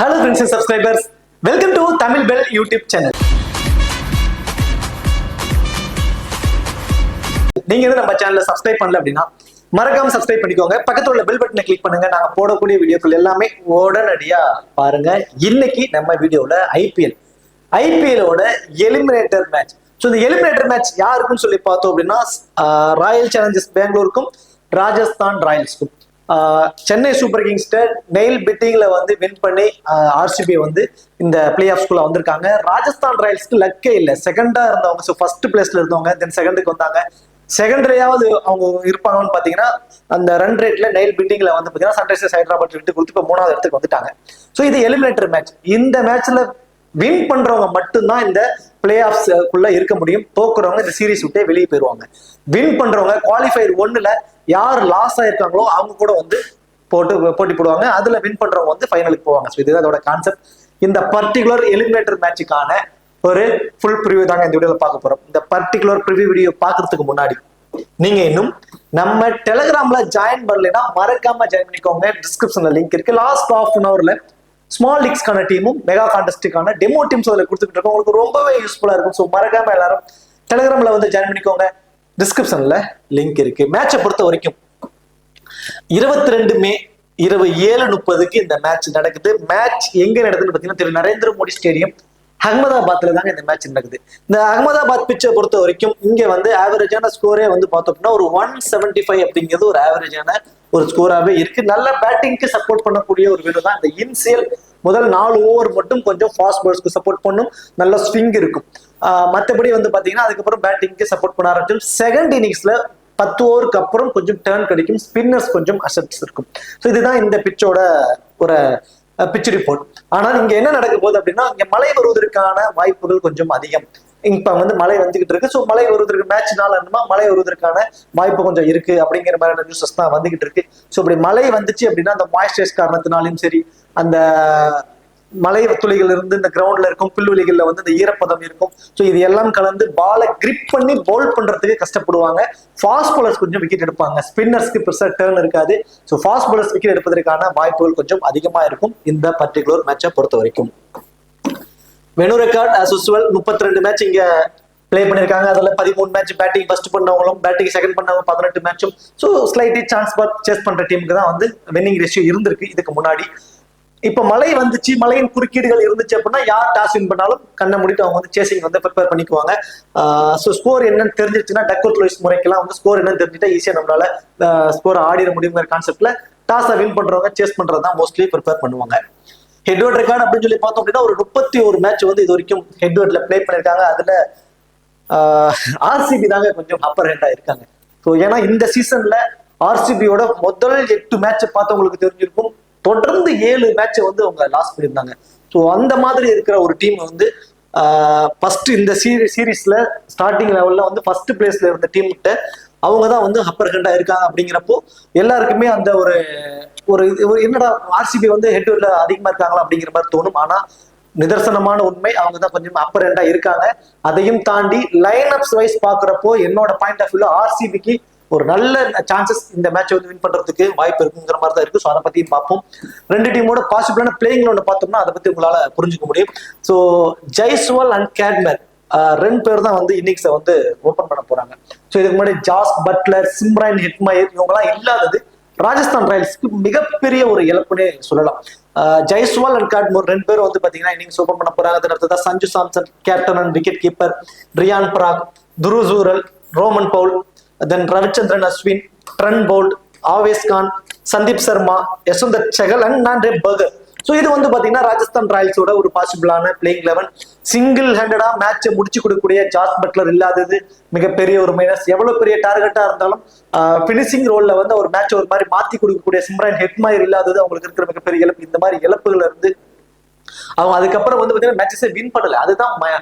Hello friends and subscribers, welcome to Tamil Bell YouTube channel. நீங்க நம்ம சேனலை subscribe பண்ணல அப்படின்னா மறக்காம சப்ஸ்கிரைப் பண்ணிக்கோங்க. பக்கத்துல உள்ள பெல் பட்டனை கிளிக் பண்ணுங்க. நாங்க போடக்கூடிய வீடியோக்கள் எல்லாமே உடனடியா பாருங்க. இன்னைக்கு நம்ம வீடியோல ஐபிஎலோட எலிமினேட்டர் மேட்ச். ஸோ இந்த எலிமினேட்டர் மேட்ச் யாருக்குன்னு சொல்லி பார்த்தோம் அப்படின்னா ராயல் சேலஞ்சர்ஸ் பெங்களூருக்கும் ராஜஸ்தான் ராயல்ஸ்க்கும். சென்னை சூப்பர் கிங்ஸ்ட நெயில் பிட்டிங்ல வந்து வின் பண்ணி ஆர்சிபி வந்து இந்த பிளே ஆஃப்ஸ்குள்ள வந்திருக்காங்க. ராஜஸ்தான் ராயல்ஸ்க்கு லக்கே இல்லை, செகண்டா இருந்தவங்க. ஸோ ஃபர்ஸ்ட் பிளேஸ்ல இருந்தவங்க தென் செகண்டுக்கு வந்தாங்க. செகண்டரியாவது அவங்க இருப்பாங்கன்னு பாத்தீங்கன்னா அந்த ரன் ரேட்ல நெயில் பிட்டிங்ல வந்து பாத்தீங்கன்னா சன்ரைசர்ஸ் ஹைதராபாத் விட்டு கொடுத்து இப்போ 3வது இடத்துக்கு வந்துட்டாங்க. ஸோ இது எலிமினேட்டர் மேட்ச். இந்த மேட்ச்ல வின் பண்றவங்க மட்டும்தான் இந்த பிளே ஆஃப்ஸ்க்குள்ள இருக்க முடியும். தோக்குறவங்க இந்த சீரீஸ் விட்டே வெளியே போயிருவாங்க. வின் பண்றவங்க குவாலிஃபயர் 1ல யார் லாஸ் ஆயிருக்காங்களோ அவங்க கூட வந்து போட்டி போடுவாங்க. அதுல வின் பண்றவங்க வந்து ஃபைனலுக்கு போவாங்க. ஸோ இதுதான் அதோட கான்செப்ட். இந்த பர்டிகுலர் எலிமினேட்டர் மேட்சுக்கான ஒரு ஃபுல் ப்ரிவியூ தாங்க இந்த வீடியோல பார்க்க போறோம். இந்த பர்டிகுலர் ப்ரிவியூ வீடியோ பார்க்கறதுக்கு முன்னாடி நீங்க இன்னும் நம்ம டெலிகிராம்ல ஜாயின் பண்ணலைன்னா மறக்காம ஜாயின் பண்ணிக்கோங்க. டிஸ்கிரிப்ஷன்ல லிங்க் இருக்கு. லாஸ்ட் ½ அன் ஹவர்ல ஸ்மால் லீக்ஸ்க்கான டீமும் மெகா கான்டெஸ்டுக்கான டெமோ டீம்ஸ் அதில் கொடுத்துட்டு இருக்கோம். உங்களுக்கு ரொம்பவே யூஸ்ஃபுல்லா இருக்கும். ஸோ மறக்காம எல்லாரும் டெலிகிராம்ல வந்து ஜாயின் பண்ணிக்கோங்க. டிஸ்கிரிப்ஷன்ல லிங்க் இருக்கு. மேட்சை பொறுத்த வரைக்கும் 22 மே இரவு 7:30 இந்த மேட்ச் நடக்குது. மேட்ச் எங்க நடக்குதுன்னு பாத்தீங்கன்னா திரு நரேந்திர மோடி ஸ்டேடியம் அகமதாபாத்ல தாங்க இந்த மேட்ச் நடக்குது. இந்த அகமதாபாத் பிச்சை பொறுத்த வரைக்கும் இங்க வந்து ஆவரேஜான ஸ்கோரே வந்து பார்த்தோம் அப்படின்னா ஒரு 175 அப்படிங்கிறது ஒரு ஆவரேஜான ஒரு ஸ்கோராவே இருக்கு. நல்ல பேட்டிங்க்கு சப்போர்ட் பண்ணக்கூடிய ஒரு வீடு தான். இந்த இன்சியல் முதல் 4 ஓவர் மட்டும் கொஞ்சம் ஃபாஸ்ட் பால்ஸ்க்கு சப்போர்ட் பண்ணும், நல்ல ஸ்விங் இருக்கும். மற்றபடி வந்து பாத்தீங்கன்னா அதுக்கப்புறம் பேட்டிங்க்கு சப்போர்ட் பண்ண ஆரம்பிச்சோம். செகண்ட் இன்னிங்ஸ்ல 10 ஓவருக்கு அப்புறம் கொஞ்சம் டர்ன் கிடைக்கும், ஸ்பின்னர்ஸ் கொஞ்சம் அசெப்ட்ஸ் இருக்கும். ஸோ இதுதான் இந்த பிச்சோட ஒரு பிச் ரிப்போர்ட். ஆனால் இங்க என்ன நடக்க போகுது அப்படின்னா இங்க மழை வருவதற்கான வாய்ப்புகள் கொஞ்சம் அதிகம். இப்ப வந்து மழை வந்துகிட்டு இருக்கு. ஸோ மழை வருவதற்கு மேட்ச் நாள் என்னமா மழை வருவதற்கான வாய்ப்பு கொஞ்சம் இருக்கு அப்படிங்கிற மாதிரியான நியூஸஸ் தான் வந்துகிட்டு இருக்கு. ஸோ இப்படி மழை வந்துச்சு அப்படின்னா அந்த மாய்ஸ்சரைஸ் காரணத்தினாலும் சரி, அந்த மலை துளிகள் இருந்து இந்த கிரவுண்ட்ல இருக்கும் புல்வெளிகள்ல வந்து இந்த ஈரப்பதம் இருக்கும். ஸோ இது எல்லாம் கலந்து பாலை கிரிப் பண்ணி பவுல் பண்றதுக்கு கஷ்டப்படுவாங்க. ஃபாஸ்ட் பாலர்ஸ் கொஞ்சம் விக்கெட் எடுப்பாங்க. ஸ்பின்னர்ஸ்க்கு பெருசா டர்ன் இருக்காது. ஸோ ஃபாஸ்ட் பாலர்ஸ் விக்கெட் எடுப்பதற்கான வாய்ப்புகள் கொஞ்சம் அதிகமா இருக்கும் இந்த பர்டிகுலர் மேட்சை பொறுத்த வரைக்கும். Venue record as usual 32 match இங்க பிளே பண்ணிருக்காங்க. அதுல 13 மேட்ச் பேட்டிங் ஃபர்ஸ்ட் பண்ணவங்களும் பேட்டிங் செகண்ட் பண்ணவங்க 18 மேட்சும். So slightly chance ball chase பண்ற டீமுக்கு தான் வந்து வின்னிங் ரேஷியோ இருந்திருக்கு இதுக்கு முன்னாடி. இப்ப மழை வந்துச்சு, மழையின் குறுக்கீடுகள் இருந்துச்சு அப்படின்னா யார் டாஸ் வின் பண்ணாலும் கண்ணை முடிட்டு அவங்க வந்து சேசிங் வந்து ப்ரிப்பேர் பண்ணிக்குவாங்க. ஸோ ஸ்கோர் என்னன்னு தெரிஞ்சிருச்சுன்னா டக்அவுட் லூயிஸ் முறைக்கெல்லாம் வந்து ஸ்கோர் என்னன்னு தெரிஞ்சுட்டா ஈஸியா நம்மளால ஸ்கோர் ஆடிட முடியுங்கிற கான்செப்ட்ல டாஸை வின் பண்றவங்க சேஸ் பண்றது தான் மோஸ்ட்லி ப்ரிப்பேர் பண்ணுவாங்க. ஹெட்வர்ட் ரெக்கார்ட் அப்படின்னு சொல்லி பார்த்தோம் அப்படின்னா ஒரு 31 மேட்ச் வந்து இது வரைக்கும் ஹெட்வர்ட்ல பிளே பண்ணிருக்காங்க. அதுல ஆர்சிபி தாங்க கொஞ்சம் அப்பர் ஹேண்டா இருக்காங்க. ஸோ ஏன்னா இந்த சீசன்ல ஆர்சிபியோட முதல் 8 மேட்ச் பார்த்தவங்களுக்கு தெரிஞ்சிருக்கும். தொடர்ந்து 7 மேட்சை வந்து அவங்க லாஸ் பண்ணியிருந்தாங்க. ஸோ அந்த மாதிரி இருக்கிற ஒரு டீம் வந்து ஃபர்ஸ்ட் இந்த சீரீஸ்ல ஸ்டார்டிங் லெவல்ல வந்து ஃபர்ஸ்ட் பிளேஸ்ல இருந்த டீம் கிட்ட அவங்க தான் வந்து அப்பர் ஹேண்டா இருக்காங்க. அப்படிங்கிறப்போ எல்லாருக்குமே அந்த ஒரு என்னடா ஆர்சிபி வந்து ஹெட்வர்ட்ல அதிகமா இருக்காங்களா அப்படிங்கிற மாதிரி தோணும். ஆனா நிதர்சனமான உண்மை அவங்க தான் கொஞ்சம் அப்பர் ஹேண்டா இருக்காங்க. அதையும் தாண்டி லைன் அப்ஸ் வைஸ் பாக்குறப்போ என்னோட பாயிண்ட் ஆஃப் வியூல ஆர்சிபிக்கு ஒரு நல்ல சான்சஸ் இந்த மேட்ச் வந்து வின் பண்றதுக்கு வாய்ப்பு இருக்குங்கிற மாதிரி தான் இருக்கு. ஸோ அதை பத்தியும் பார்ப்போம். ரெண்டு டீமோட பாசிபிளான பிளேயிங் ஒன்று பார்த்தோம்னா அதை பத்தி உங்களால புரிஞ்சுக்க முடியும். ஸோ ஜெய்ஸ்வால் அண்ட் கேட்மேன் 2 பேர் தான் வந்து இன்னிங்ஸை வந்து ஓபன் பண்ண போறாங்க. ஸோ இதுக்கு முன்னாடி ஜாஸ் பட்லர், சிம்ரன் ஹெட்மயர் இவங்கெல்லாம் இல்லாதது ராஜஸ்தான் ராயல்ஸ்க்கு மிகப்பெரிய ஒரு இழப்புனே சொல்லலாம். ஜெய்ஸ்வால் அண்ட் கேட்மோர் 2 பேரும் வந்து பாத்தீங்கன்னா இன்னிங்ஸ் ஓபன் பண்ண போறாங்க. அடுத்ததான் Sanju Samson captain and wicketkeeper, Riyan Parag, Dhruv Jurel, Rovman Powell, then Ravichandran Ashwin, Trent Boult, Avesh Khan, Sandeep Sharma, Yuzvendra Chahal and Nandre Burger. So இது வந்து பாத்தீங்கன்னா ராஜஸ்தான் ராயல்ஸோட ஒரு பாசிபிளான பிளேயிங் 11. சிங்கிள் ஹேண்டடா மேட்சை முடிச்சு கொடுக்கக்கூடிய ஜாஸ் பட்லர் இல்லாதது மிகப்பெரிய ஒரு மைனஸ். எவ்வளவு பெரிய டார்கெட்டா இருந்தாலும் பினிஷிங் ரோல்ல வந்து ஒரு மேட்ச் ஒரு மாதிரி மாத்தி கொடுக்கக்கூடிய சிம்ரன் ஹெட்மயர் இல்லாதது அவங்களுக்கு இருக்கிற மிகப்பெரிய இழப்பு. இந்த மாதிரி இழப்புகள் இருந்து அவங்க அதுக்கப்புறம் வந்து பாத்தீங்கன்னா மேட்சஸை வின் பண்ணல. அதுதான்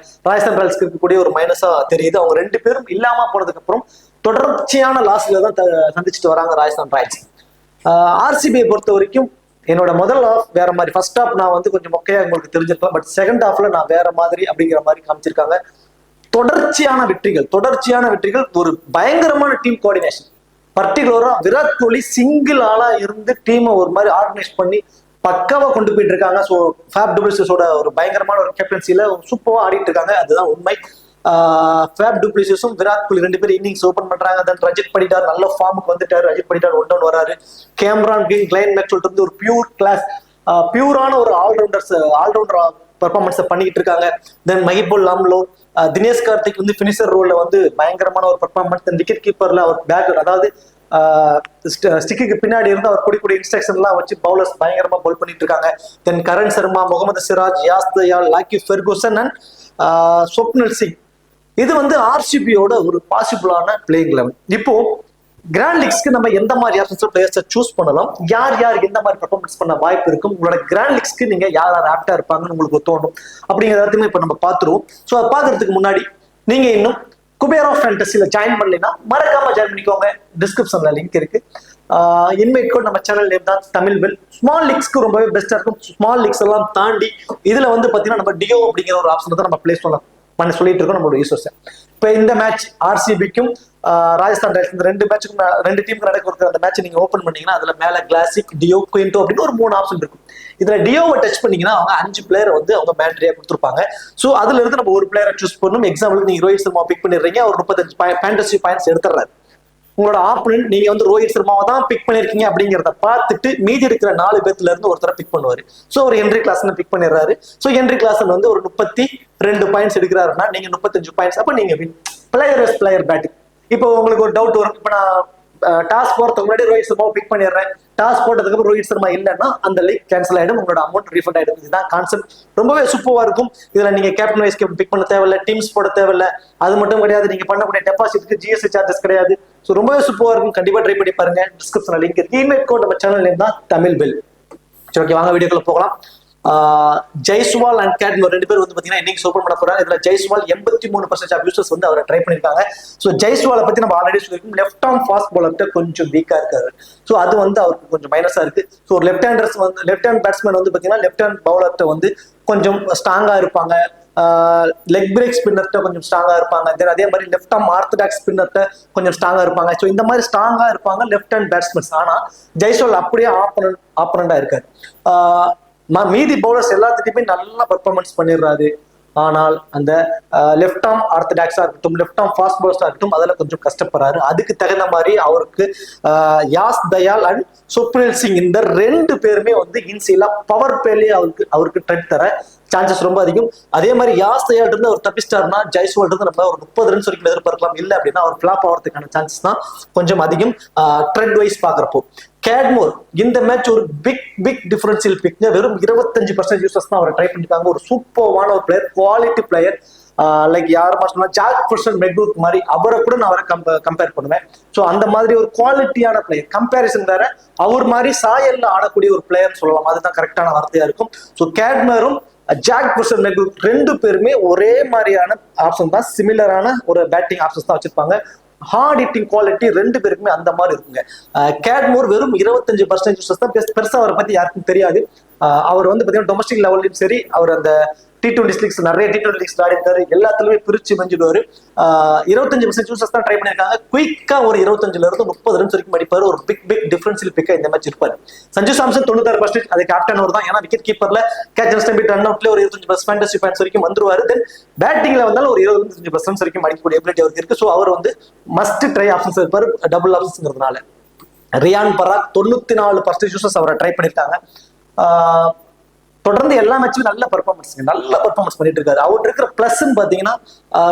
ராஜஸ்தான் ராயல்ஸ்க்கு இருக்கக்கூடிய ஒரு மைனஸா தெரியுது. அவங்க 2 பேரும் இல்லாம போனதுக்கு அப்புறம் தொடர்ச்சியான லாஸ்ல தான் சந்திச்சுட்டு வராங்க ராஜஸ்தான் ராயல்ஸ். ஆர்சிபியை பொறுத்த வரைக்கும் என்னோட முதல் ஆஃப் வேற மாதிரி, ஃபர்ஸ்ட் ஆஃப் நான் வந்து கொஞ்சம் மொக்கையா உங்களுக்கு தெரிஞ்சிருக்கலாம். பட் செகண்ட் ஆஃப்ல நான் வேற மாதிரி அப்படிங்கிற மாதிரி காமிச்சிருக்காங்க. தொடர்ச்சியான வெற்றிகள், ஒரு பயங்கரமான டீம் கோஆர்டினேஷன். பர்டிகுலரா விராட் கோலி சிங்கிள் ஆளா இருந்து டீமை ஒரு மாதிரி ஆர்கனைஸ் பண்ணி பக்காவா கொண்டு போயிட்டு இருக்காங்க. ஸோ ஃபேப் டுப்ளிசிஸோட ஒரு பயங்கரமான ஒரு கேப்டன்சில சூப்பரா ஆடிட்டு இருக்காங்க. அதுதான் உண்மை. ஃபேப் டுப்ளிசிஸும் விராட் கோலி 2 பேரும் இன்னிங்ஸ் ஓபன் பண்றாங்க. தென் ரஜித் படிடார் நல்ல ஃபார்முக்கு வந்துட்டாரு. ரஜித் படிடார் ஒன் டவுன் வராரு. கேம்ரான் கிரீன், கிளைன் மேக்ஸ்வெல் இருந்து ஒரு பியூர் கிளாஸ், பியூரான ஒரு ஆல்ரவுண்டர் பெர்ஃபார்மன்ஸ் பண்ணிட்டு இருக்காங்க. தென் மஹிபுல் அம்லோ, தினேஷ் கார்த்திக் வந்து பினிஷர் ரோல்ல வந்து பயங்கரமான ஒரு பெர்ஃபார்மன்ஸ். தென் விக்கெட் கீப்பர்ல அவர் பேக், அதாவது ஸ்டிக்கு பின்னாடி இருந்து அவர் கூடிய இன்ஸ்ட்ரக்ஷன் எல்லாம் வச்சு பவுலர்ஸ் பயங்கரமா பவுல் பண்ணிட்டு இருக்காங்க. Then Karan Sharma, Mohammed Siraj, Yash Dayal, Lockie Ferguson and Swapnil Singh. இது வந்து ஆர்சிபியோட ஒரு பாசிபிளான பிளேயிங் லெவல். இப்போ கிராண்ட் லீக்ஸ்க்கு நம்ம எந்த மாதிரி பிளேயர்ஸை சூஸ் பண்ணலாம், யார் எந்த மாதிரி பெர்ஃபார்மன்ஸ் பண்ண வாய்ப்பு இருக்கும், உங்களோட கிராண்ட் லீக்ஸ்க்கு நீங்க யார் ஆப்டா இருப்பாங்கன்னு உங்களுக்கு தோணும் அப்படிங்கிறதையுமே இப்ப நம்ம பார்த்துருவோம். ஸோ அதை பார்க்கறதுக்கு முன்னாடி நீங்க இன்னும் குபேரா ஃபேண்டசில ஜாயின் பண்ணலைன்னா மறக்காம ஜாயின் பண்ணிக்கோங்க. டிஸ்கிரிப்ஷன்ல லிங்க் இருக்கு. இன்வைட் கோட் நம்ம சேனல் நேம் தான் தமிழ் பெல். ஸ்மால் லீக்ஸ்க்கு ரொம்பவே பெஸ்டா இருக்கும். ஸ்மால் லீக்ஸ் எல்லாம் தாண்டி இதுல வந்து பாத்தீங்கன்னா நம்ம டியோ அப்படிங்கிற ஒரு ஆப்ஷன் தான் நம்ம பிளேஸ் பண்ண சொல்லிட்டு இருக்கோம் நம்மளோட யூசர்ஸ். இப்ப இந்த மேட்ச் ஆர்சிபிக்கும் ராஜஸ்தான் ராயல்ஸ், இந்த 2 மேட்சுக்கும் 2 டீமுக்கு நடக்கிற அந்த மேட்ச் நீங்க ஓப்பன் பண்ணீங்கன்னா அதுல மேல கிளாசிக், டியோ, குயின்டோ அப்படின்னு ஒரு 3 ஆப்ஷன் இருக்கும். இதுல டியோவை டச் பண்ணீங்கன்னா அவங்க 5 பிளேயர் வந்து அவங்க மேண்ட்ரியா கொடுத்துருப்பாங்க. சோ அதுல இருந்து நம்ம ஒரு பிளேயரை சூஸ் பண்ணணும். எக்ஸாம்பிளுக்கு நீங்க ரோஹித் சர்மா பிக் பண்ணிடுறீங்க, ஒரு 35 ஃபேண்டசி பாயிண்ட்ஸ் எடுத்துறாரு. உங்களோட ஆப்பனன்ட் நீங்க வந்து ரோஹித் சர்மாவை தான் பிக் பண்ணிருக்கீங்க அப்படிங்கிறத பார்த்துட்டு மீதி இருக்கிற 4 பேர்த்துல இருந்து ஒருத்தரை பிக் பண்ணுவாரு. சோ ஒரு ஹென்ரி கிளாசன் பிக் பண்ணிடுறாரு. சோ ஹென்ரி கிளாசன் வந்து ஒரு 32 பாயிண்ட்ஸ் எடுக்கிறாருன்னா நீங்க 35 பாயிண்ட்ஸ், அப்ப நீங்க வின். Player batting. இப்போ உங்களுக்கு ஒரு டவுட் வரும், இப்ப நான் டாஸ் போறதுக்கு முன்னாடி ரோஹித் சர்மாவை பிக் பண்ணிடுறேன், டாஸ் போட்டதுக்கு அப்புறம் ரோஹித் சர்மா இல்லைன்னா அந்த லீக் கேன்சல் ஆயிடும், உங்களோட அமௌண்ட் ரீஃபண்ட் ஆயிடும். இதுதான் கான்செப்ட். ரொம்பவே சூப்பரா இருக்கும். இதுல நீங்க கேப்டன் வைஸ் கேப்டன் பிக் பண்ண தேவையில்ல, டீம்ஸ் போட தேவையில்ல. அது மட்டும் கிடையாது, நீங்க பண்ணக்கூடிய டெபாசிட்க்கு ஜிஎஸ்டி சார்ஜஸ் கிடையாது. ஸோ ரொம்பவே சூப்பரா இருக்கும். கண்டிப்பா ட்ரை பண்ணி பாருங்க. டிஸ்கிரிப்ஷன்ல லிங்க் இருக்கு. இமெயில் கோட் நம்ம சேனல் நேம் தான் தமிழ் பெல். சரி, ஓகே, வாங்க வீடியோக்குள்ள போகலாம். ஜெய்ஸ்வால் அண்ட் கேட்மோர் 2 பேர் வந்து பாத்தீங்கன்னா இன்னைக்கு ஓபன் பண்ண போறாங்க. இதுல ஜெய்ஸ்வால் 83% ஆஃப் யூசர்ஸ் வந்து அவரை ட்ரை பண்ணிருக்காங்க. சோ ஜெய்ஸ்வாலை பத்தி நம்ம ஆல்ரெடி சொல்லிருக்கோம். லெஃப்ட் ஆர்ம் ஃபாஸ்ட் பவுலர்ட்ட கொஞ்சம் வீக்கா இருக்காரு. சோ அது வந்து அவருக்கு கொஞ்சம் மைனஸா இருக்கு. சோ ஒரு லெஃப்ட் ஹேண்ட் பேட்ஸ்மேன் வந்து பாத்தீங்கன்னா லெஃப்ட் ஹேண்ட் பவுலர்ட்ட வந்து கொஞ்சம் ஸ்ட்ராங்கா இருப்பாங்க. லெக் பிரேக் ஸ்பின்னர்ட்ட கொஞ்சம் ஸ்ட்ராங்கா இருப்பாங்க. தென் அதே மாதிரி லெஃப்ட் ஆர்ம் ஆர்த்தடாக்ஸ் ஸ்பின்னர்ட்ட கொஞ்சம் ஸ்ட்ராங்கா இருப்பாங்க. ஸோ இந்த மாதிரி ஸ்ட்ராங்கா இருப்பாங்க லெஃப்ட் ஹேண்ட் பேட்ஸ்மேன்ஸ். ஆனா ஜெய்ஸ்வால் அப்படியே ஆப்பனண்டா இருக்காரு. மீதி பவுலர்ஸ் எல்லாத்துக்குமே நல்லா பெர்ஃபார்மன்ஸ் பண்ணிடுறாரு. ஆனால் அந்த லெஃப்ட் ஆர்ம் ஆர்த்தடாக்ஸா இருக்கட்டும், லெஃப்ட் ஆர்ம் ஃபாஸ்ட் பவுலர்ஸா இருக்கட்டும், அதுல கொஞ்சம் கஷ்டப்படுறாரு. அதுக்கு தகுந்த மாதிரி அவருக்கு யாஸ் தயால் அண்ட் ஸ்வப்னில் சிங் இந்த 2 பேருமே வந்து இன்சியலா பவர் பிளேலயே அவருக்கு ட்ரெட் தர சான்சஸ் ரொம்ப அதிகம். அதே மாதிரி யாஸ் தயால் இருந்து அவர் தப்பிஸ்டார்னா ஜெய்ஸ்வால் இருந்து நம்ம ஒரு 30 ரன்ஸ் வரைக்கும் எதிர்பார்க்கலாம். இல்லை அப்படின்னா அவர் ஃபிளாப் ஆகிறதுக்கான சான்சஸ் தான் கொஞ்சம் அதிகம் ட்ரெண்ட் வைஸ் பாக்குறப்போ. கேட்மோர் இந்த மேட்ச் ஒரு பிக் டிஃபரன்சியல் பிக். வெறும் 25% யூசர்ஸ் தான் அவரை ட்ரை பண்ணிருக்காங்க. ஒரு சூப்பர்வான ஒரு பிளேயர், குவாலிட்டி பிளேயர். லைக் யார் சொன்னா ஜாக் பர்சன் மெக்ரூத் மாதிரி அவரை கூட நான் அவரை கம்பேர் பண்ணுவேன். ஸோ அந்த மாதிரி ஒரு குவாலிட்டியான பிளேயர். கம்பேரிசன் வேற, அவர் மாதிரி சாயல்ல ஆடக்கூடிய ஒரு பிளேயர் சொல்லலாம். அதுதான் கரெக்டான வார்த்தையா இருக்கும். ஸோ கேட்மரும் ஜாக் பர்சன் மெக்ரூத் 2 பேருமே ஒரே மாதிரியான ஆப்ஷன் தான், சிமிலரான ஒரு பேட்டிங் ஆப்ஷன்ஸ் தான் வச்சிருப்பாங்க. ஹார்ட் ஹிட்டிங் குவாலிட்டி 2 பேருக்குமே அந்த மாதிரி இருக்குங்க. கேட்மோர் வெறும் 25% யூசர்ஸ் தான். பெருசா அவரை பத்தி யாருக்கும் தெரியாது. அவர் வந்து பாத்தீங்கன்னா டொமஸ்டிக் லெவல்லையும் சரி, அவர் அந்த T20 லீக்ஸ் நிறைய T20 லீக்ஸ் ஆடி இருக்காரு. எல்லாத்துலயுமே பிரிச்சு மெஞ்சிடுவாரு. 25% யூசர்ஸ் தான் ட்ரை பண்ணிருக்காங்க. குயிக்கா ஒரு 25ல இருந்து 30 ரன்ஸ் வரைக்கும் அடிப்பாரு. ஒரு பிக் டிஃபரன்ஷியல் பிக்கா இந்த மேட்ச் இருப்பாரு. சஞ்சு சாம்சன் 96%, அது கேப்டன் அவர் தான். ஏன்னா விக்கெட் கீப்பர்ல கேட்ச் அண்ட் ஸ்டம்பிட் ரன் அவுட்ல ஒரு 25+ ஃபேண்டசி பாயிண்ட்ஸ் வரைக்கும் வந்துருவாரு. தென் பேட்டிங்ல வந்தாலும் ஒரு 25+ ரன்ஸ் வரைக்கும் அடிக்கக்கூடிய எபிலிட்டி அவருக்கு இருக்கு. ஸோ அவர் வந்து மஸ்ட் ட்ரை ஆப்ஷன்ஸ் இருப்பாரு, டபுள் ஆப்ஷன்ஸ்ங்கிறதுனால. ரியான் பராக் 94% யூசர்ஸ் அவரை ட்ரை பண்ணிருக்காங்க. தொடர்ந்து எல்லா மேட்சுமே நல்ல பெர்ஃபார்மன்ஸ் பண்ணிட்டு இருக்காரு. அவருக்கு இருக்கிற பிளஸ் பாத்தீங்கன்னா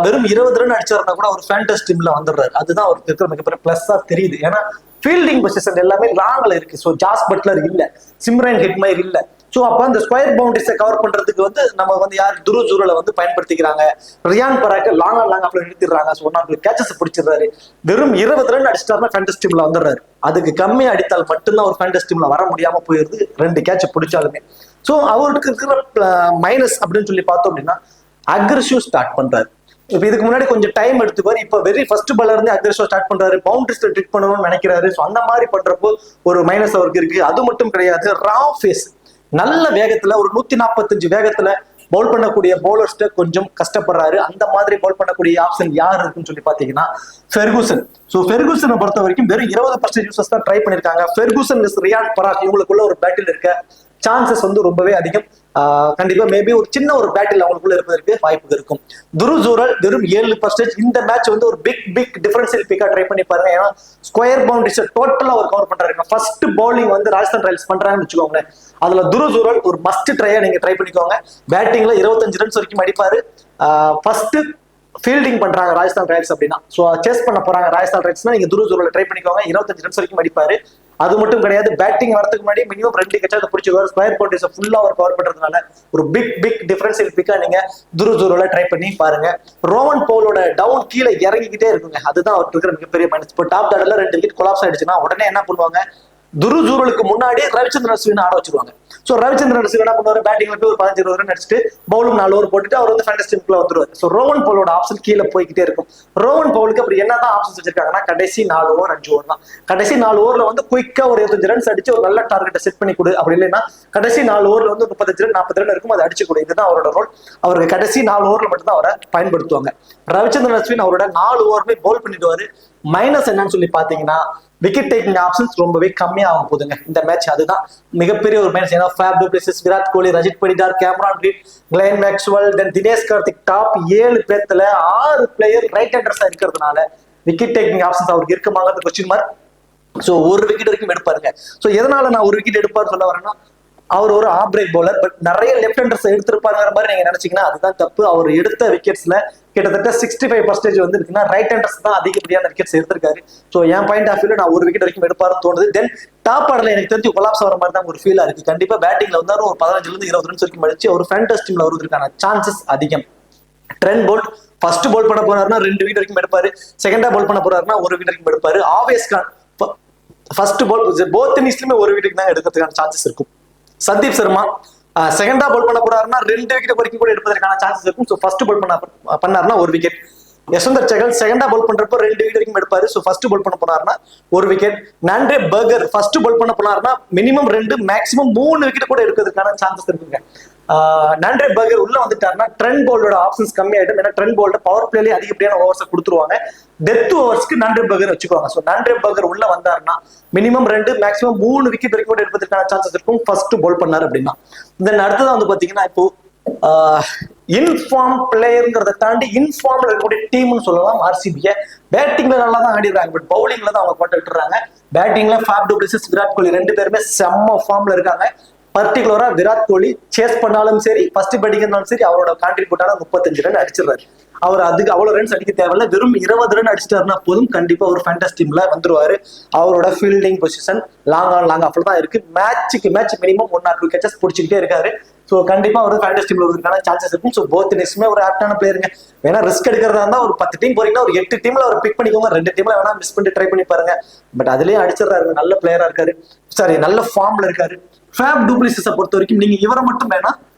வெறும் 20 ரன் அடிச்சாருன்னா கூட அவர் ஃபேண்டசி டீம்ல வந்துடுறாரு. அதுதான் அவருக்கு இருக்கிற மிகப்பெரிய பிளஸ்ஸா தெரியுது. ஏன்னா ஃபீல்டிங் பொசிஷன் எல்லாமே லாங்ல இருக்கு. ஸோ ஜாஸ் பட்லர் இல்ல, சிம்ரன் ஹெட்மயர் இல்ல. ஸோ அப்ப அந்த ஸ்கொயர் பவுண்டரிஸை கவர் பண்றதுக்கு வந்து நம்ம வந்து யார் துரு ஜூரலை வந்து பயன்படுத்திக்கிறாங்க. ரியான் பராக் லாங் அப்படி நிறுத்திடுறாங்க. ஸோ ஒன்னு கேச்சஸ் பிடிச்சிடுறாரு. வெறும் 20 ரன் அடிச்சிட்டாருன்னா ஃபேண்டசி டீம்ல வந்துடுறாரு. அதுக்கு கம்மியா அடித்தால் மட்டும்தான் ஒரு ஃபேண்டசி டீம்ல வர முடியாம போயிருது, 2 கேட்ச் பிடிச்சாலுமே. ஸோ அவருக்கு இருக்கிற மைனஸ் அப்படின்னு சொல்லி பார்த்தோம் அப்படின்னா அக்ரெசிவ் ஸ்டார்ட் பண்றாரு. இப்ப இதுக்கு முன்னாடி கொஞ்சம் டைம் எடுத்துக்குவாரு. இப்ப வெரி ஃபர்ஸ்ட் பால்ல இருந்து அக்ரெசிவ் ஸ்டார்ட் பண்றாரு. பவுண்டரிஸ்ல ட்ரிக் பண்ணணும்னு நினைக்கிறாரு. ஸோ அந்த மாதிரி பண்றப்போ ஒரு மைனஸ் அவருக்கு இருக்கு. அது மட்டும் கிடையாது, ரா ஃபேஸ் நல்ல வேகத்துல ஒரு 145 வேகத்துல பவுல் பண்ணக்கூடிய பவுலர்ஸ்ட கொஞ்சம் கஷ்டப்படுறாரு. அந்த மாதிரி பவுல் பண்ணக்கூடிய ஆப்ஷன் யார் இருக்குன்னு சொல்லி பாத்தீங்கன்னா ஃபெர்குசன். ஸோ ஃபெர்குசனை பொறுத்த வரைக்கும் வெறும் 20% யூசர்ஸ் தான் ட்ரை பண்ணிருக்காங்க. ஃபெர்குசன் ரியான் பராக் இவங்களுக்குள்ள ஒரு பேட்டில் இருக்க சான்சஸ் வந்து ரொம்பவே அதிகம். கண்டிப்பா மேபி ஒரு சின்ன ஒரு பேட்டில் அவங்களுக்குள்ள இருப்பதற்கு வாய்ப்பு இருக்கும். துருவ் ஜூரல் வெறும் 7%. இந்த மேட்ச் வந்து ஒரு பிக் டிஃபரன்ஷியல் பிக்கா ட்ரை பண்ணி பாருங்க. ஏன்னா ஸ்கொயர் பவுண்டரிஸ் டோட்டலா அவர் கவர் பண்றாரு. ஃபர்ஸ்ட் பவுலிங் வந்து ராஜஸ்தான் ராயல்ஸ் பண்றாங்கன்னு வச்சுக்கோங்க, அதுல துருவ் ஜூரல் ஒரு மஸ்ட் ட்ரையா நீங்க ட்ரை பண்ணிக்கோங்க. பேட்டிங்ல 25 ரன்ஸ் வரைக்கும் அடிப்பாரு. ஃபர்ஸ்ட் ஃபீல்டிங் பண்றாங்க ராஜஸ்தான் ராயல்ஸ் அப்படின்னா, ஸோ சேஸ் பண்ண போறாங்க ராஜஸ்தான் ராயல்ஸ்னா நீங்க துருவ் ஜூரலை ட்ரை பண்ணிக்கோங்க. 25 ரன்ஸ் வரைக்கும் அடிப்பாரு. அது மட்டும் கிடையாது, பேட்டிங் வரதுக்கு முன்னாடி மினிமம் 2 கட்சாவது பிடிச்சிக்குவார். ஸ்கொயர் பவுண்டரிஸ் ஃபுல்லா அவர் கவர் பண்றதுனால ஒரு பிக் டிஃபரன்ஷியல் பிக்கா நீங்க துருவ் ஜூரலை ட்ரை பண்ணி பாருங்க. ரோவன் பவுலோட டவுன் கீழே இறங்கிக்கிட்டே இருக்குங்க, அதுதான் அவருக்கு இருக்கிற மிகப்பெரிய மைனஸ். இப்போ டாப் ஆர்டர்ல 2 விக்கெட் கொலாப்ஸ் ஆயிடுச்சுன்னா உடனே என்ன பண்ணுவாங்க, துருவ் ஜூரலுக்கு முன்னாடி ரவிச்சந்திரன் அஸ்வின் ஆட வச்சிருவாங்க. சோ ரவிச்சந்திரன் அஸ்வின் என்ன பண்ணுவாரு, பேட்டிங்ல போய் ஒரு 15-20 ரன் அடிச்சுட்டு பவுலும் 4 ஓவர் போட்டுட்டு அவர் வந்து ஃபேண்டஸ்டிக்ல வந்துருவாரு. சோ ரோவன் பவுலோட ஆப்ஷன் கீழே போய்கிட்டே இருக்கும். ரோவன் பவுலுக்கு அப்படி என்னதான் ஆப்ஷன்ஸ் வச்சிருக்காங்கன்னா, கடைசி 4 ஓவர் 5 ஓவர் தான். கடைசி 4 ஓவர்ல வந்து குயிக்கா ஒரு 25 ரன்ஸ் அடிச்சு ஒரு நல்ல டார்கெட்டை செட் பண்ணி கொடு. அப்படி இல்லைன்னா கடைசி 4 ஓவர்ல வந்து 35 ரன் 40 ரன் இருக்கும், அதை அடிச்சு கொடு. இதுதான் அவரோட ரோல். அவருக்கு கடைசி 4 ஓவர்ல மட்டும் தான் அவரை பயன்படுத்துவாங்க. ரவிச்சந்திரன் அஸ்வின் அவரோட 4 ஓவருமே பவுல் பண்ணிடுவாரு. மைனஸ் என்னன்னு சொல்லி பாத்தீங்கன்னா, விக்கெட் டேக்கிங் ஆப்ஷன்ஸ் ரொம்பவே கம்மியாகும் போதுங்க இந்த மேட்ச். அதுதான் மிகப்பெரிய ஒரு மைனஸ். ஏன்னா Faf du Plessis, Virat Kohli, Rajat Patidar, Cameron Green, Glenn Maxwell, then Dinesh Karthik, top 7 பேர்த்துல 6 பிளேயர் ரைட் ஹேண்டர்ஸா இருக்கிறதுனால விக்கெட் டேக்கிங் ஆப்ஷன்ஸ் அவருக்கு இருக்குமாங்கிறது கொஸ்டின் மார்க். ஸோ ஒரு விக்கெட் வரைக்கும் எடுப்பாருங்க. ஸோ எதனால நான் ஒரு விக்கெட் எடுப்பாரு சொல்ல வரேன்னா, அவர் ஒரு ஆஃப் பிரேக் பவுலர், பட் நிறைய லெஃப்ட் ஹேண்டர்ஸ் எடுத்திருப்பாருங்கிற மாதிரி நீங்க நினைச்சீங்கன்னா அதுதான் தப்பு. அவர் எடுத்த விக்கெட்ஸ்ல கிட்டத்தட்ட 65% வந்து இருக்குன்னா ரைட் ஹேண்டர்ஸ் தான் அதிகப்படியான விக்கெட்ஸ் எடுத்திருக்காரு. ஸோ என் பாயிண்ட் ஆஃப் வியூல நான் ஒரு விக்கெட் வரைக்கும் எடுப்பாருன்னு தோணுது. தென் டாப் ஆர்டர்ல எனக்கு தெரிஞ்சு கொலாப்ஸ் ஆகிற மாதிரி தான் ஒரு ஃபீலா இருக்கு. கண்டிப்பா பேட்டிங்ல வந்து ஒரு 15-20 ரன்ஸ் வரைக்கும் அடிச்சு ஒரு ஃபேண்டஸ்ட் டீம்ல வருவதற்கான சான்சஸ் அதிகம். ட்ரெண்ட் போல்ட் ஃபர்ஸ்ட் பால் பண்ண போறாருன்னா 2 விக்கெட் வரைக்கும் எடுப்பாரு. செகண்டா பால் பண்ண போறாருன்னா 1 விக்கெட் வரைக்கும் எடுப்பாரு. Avesh Khan first ball both இன்னிங்ஸ்லயுமே 1 விக்கெட் தான் எடுக்கிறதுக்கான சான்சஸ் இருக்கும். சந்தீப் சர்மா செகண்டா பால் பண்ண போறாருன்னா 2 விக்கெட் வரைக்கும் கூட எடுப்பதற்கான சான்சஸ் இருக்கும். ஸோ ஃபர்ஸ்ட் பால் பண்ணாருன்னா 1 விக்கெட். யஸ்வந்தர் சகல் செகண்டா பால் பண்றப்போ 2 விக்கெட் வரைக்கும் எடுப்பாரு. ஸோ ஃபர்ஸ்ட் பால் பண்ண போனாருன்னா 1 விக்கெட். நாண்ட்ரே பர்கர் ஃபர்ஸ்ட் பால் பண்ண போனாருன்னா மினிமம் 2 மேக்ஸிமம் 3 விக்கெட் கூட எடுக்கிறதுக்கான சான்சஸ் இருக்குங்க. நாண்ட்ரே பர்கர் உள்ள வந்துட்டாருன்னா ட்ரெண்ட் போல்டோட ஆப்ஷன்ஸ் கம்மியாயிடும். ஏன்னா ட்ரெண்ட் போல்ட பவர் பிளேலயே அதிகப்படியான ஓவர்ஸ் கொடுத்துருவாங்க. டெத் ஓவர்ஸ்க்கு நாண்ட்ரே பர்கர் வச்சுக்குவாங்க. ஸோ நாண்ட்ரே பர்கர் உள்ள வந்தாருன்னா மினிமம் 2 மேக்ஸிமம் 3 விக்கெட் வரைக்கும் கூட எடுப்பதற்கான சான்சஸ் இருக்கும் ஃபர்ஸ்ட் பால் பண்ணாரு அப்படின்னா. தென் அடுத்ததான் வந்து பாத்தீங்கன்னா, இப்போ இன்ஃபார்ம் பிளேயருங்கிறத தாண்டி இன்ஃபார்ம்ல இருக்கக்கூடிய டீம்னு சொல்லலாம் ஆர்சிபியை. பேட்டிங்ல நல்லா தான் ஆடிடுறாங்க, பட் பவுலிங்ல தான் அவங்க போட்டு விட்டுறாங்க. பேட்டிங்ல ஃபேப் டு பிளேசஸ், விராட் கோலி 2 பேருமே செம்ம ஃபார்ம்ல இருக்காங்க. பர்டிகுலரா விராட் கோலி சேஸ் பண்ணாலும் சரி, ஃபர்ஸ்ட் பேட்டிங் இருந்தாலும் சரி, அவரோட கான்ட்ரிபியூட்டான 35 ரன் அடிச்சிடறாரு. அவர் அதுக்கு அவ்வளவு ரன்ஸ் அடிக்க தேவையில்ல, வெறும் 20 ரன் அடிச்சிட்டாருன்னா போதும், கண்டிப்பா ஒரு ஃபேண்டஸ்ட் டீம்ல வந்துருவாரு. அவரோட ஃபீல்டிங் பொசிஷன் லாங் ஆஃப் தான் இருக்கு. மேட்சுக்கு மேட்ச் மினிமம் 1 or 2 கேச்சஸ் பிடிச்சிக்கிட்டே இருக்காரு. ஸோ கண்டிப்பா ஒரு ஃபேண்டஸ்ட் டீம்ல வருவதற்கான சான்சஸ் இருக்கும். ஸோ போத் டீம்ஸுமே ஒரு ஆப்டான பிளேயருங்க. வேணா ரிஸ்க் எடுக்கிறதா இருந்தா ஒரு 10 டீம் போறீங்கன்னா ஒரு 8 டீம்ல அவர் பிக் பண்ணிக்கோங்க. 2 டீம்ல வேணா மிஸ் பண்ணி ட்ரை பண்ணி பாருங்க. பட் அதுலயே அடிச்சிடறாரு, நல்ல பிளேயரா இருக்காரு, சாரி நல்ல ஃபார்ம்ல இருக்காரு. ஃபேப் டு பிளேசஸை பொறுத்த வரைக்கும் நீங்க இவரை மட்டும் வேணா